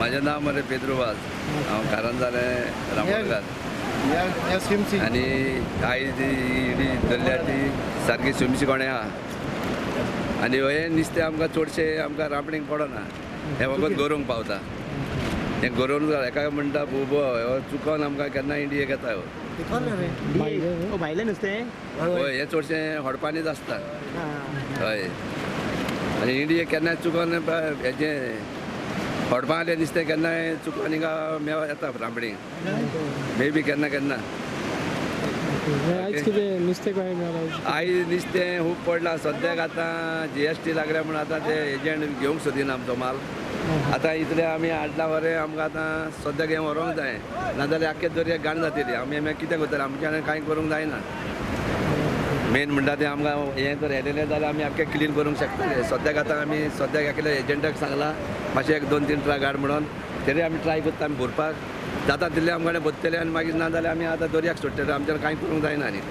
माझे नाव मरे पेद्रुवाज हांव कारंजाले रामोणकार आनी आयज इडी धरल्या ती सारकी स्विमची कोणे आहा आनी हे नुस्तें आमकां चडशे आमकां रांपणीक पडना हे फकत गरोवंक पावता हे गरोवन हेका म्हणटा बुबो हो चुकोन आमकां केन्ना इंडियेक येता भायलें नुस्तें हय हे चडशें हडपांनीच आसता हय आनी इंडियेक केन्नाय चुकोन हेजें हडपां आलें नुस्तें केन्नाय चुकोन हिंगा मेळ येता रांपणीक मे बी केन्ना केन्ना आयज नुस्तें खूब पडलां सद्याक आतां GST लागल्या म्हणून आतां ते एजंट घेवंक सोदिना आमचो माल आतां इतले आमी आदला वरें आमकां आतां सद्याक हें व्हरोंक जाय नाजाल्यार आख्खे दर्याक घाण जातली आमी मागीर कितें करतले आमच्यान कांय करूंक जायना मेन म्हणटा तें आमकां हें जर येलेलें जाल्यार आमी आख्खें क्लीन करूंक शकतले सद्याक आतां आमी सद्याक एकल्या एजंटाक सांगलां मातशें 1-2-3 ट्रक हाड म्हणून तरी आमी ट्राय करता आमी भरपाक जाता तितलें आमकां भरतले आनी मागीर ना जाल्यार आमी आतां दर्याक सोडटले आमच्यान कांय करूंक जायना न्ही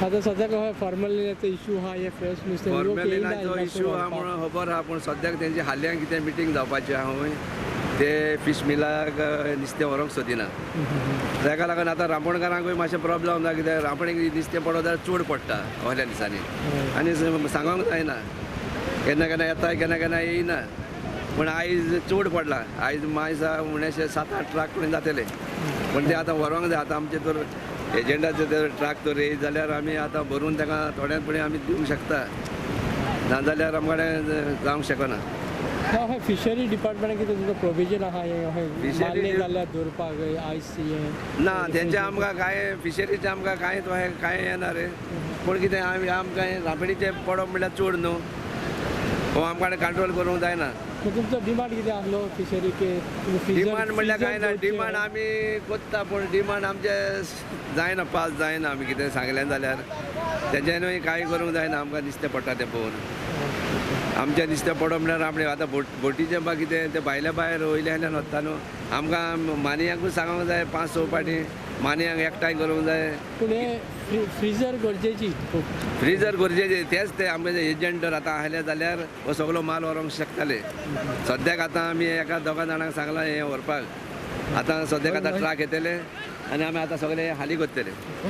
आता सद्याक फॉर्मलिनाचो इशू हा हे फ्रेश नुस्तें फॉर्मेलिनाचो इशू आहा म्हणून खबर आहा पूण सद्याक तेंची हाल्यांक कितें मिटींग जावपाची आहा खंय ते फीश मिलाक नुस्तें व्हरोंक सोदिना ताका लागून आतां रांपोणकारांकूय मातशें प्रॉब्लम जाता कित्याक रांपणीक नुस्तें पडत जाल्यार चड पडटा ohल्या दिसांनी आनी सांगोंक जायना केन्ना केन्ना येताय केन्ना केन्ना येयना पूण आयज चड पडला आयज मायसा उणेशे 7-8 ट्रक कडेन जातले पूण ते आतां व्हरोंक जाय आतां आमचे तर एजंटाचे तर ट्रक तर येयत जाल्यार आमी आतां भरून ताका थोड्यान फुडें आमी दिवंक शकता नाजाल्यार आमकां जावंक शकना फिशरी डिपार्टमेंटान कितें तुमकां प्रोविजन आहा फिशरी जाल्यार दवरपाक आयस ना तेंचे आमकां कांय फिशरीचे आमकां कांय येना रे पूण कितें आमकां रांपणीचे पडप म्हणल्यार चड न्हू हो आमकां कंट्रोल करूंक जायना तुमचो डिमांड कितें आसलो फिशरीक डिमांड म्हणल्यार कांय ना डिमांड आमी कोत्ता पूण डिमांड आमचे जायना पास जायना आमी कितें सांगलें जाल्यार तेज्यानूय कांय करूंक जायना आमकां नुस्तें पडटा तें पळोवन आमचें नुस्तें पडप म्हणल्यार रांपणी आतां बोटीचें बा कितें तें भायल्या भायर वयल्यान वता न्हू आमकां मानयांकूय सांगूंक जाय 5-6 पाटी मानयांक एकठांय करूंक जाय पूण फ्रिजर गरजेची फ्रिजर गरजेचे तेच ते आमचे एजंट जर आतां आसले जाल्यार हो सगळो माल व्हरोंक शकताले सद्याक आतां आमी एका 2 जाणांक सांगलां हें व्हरपाक आतां सद्याक आतां ट्रक येतले आनी आमी आतां सगळे हाली करतले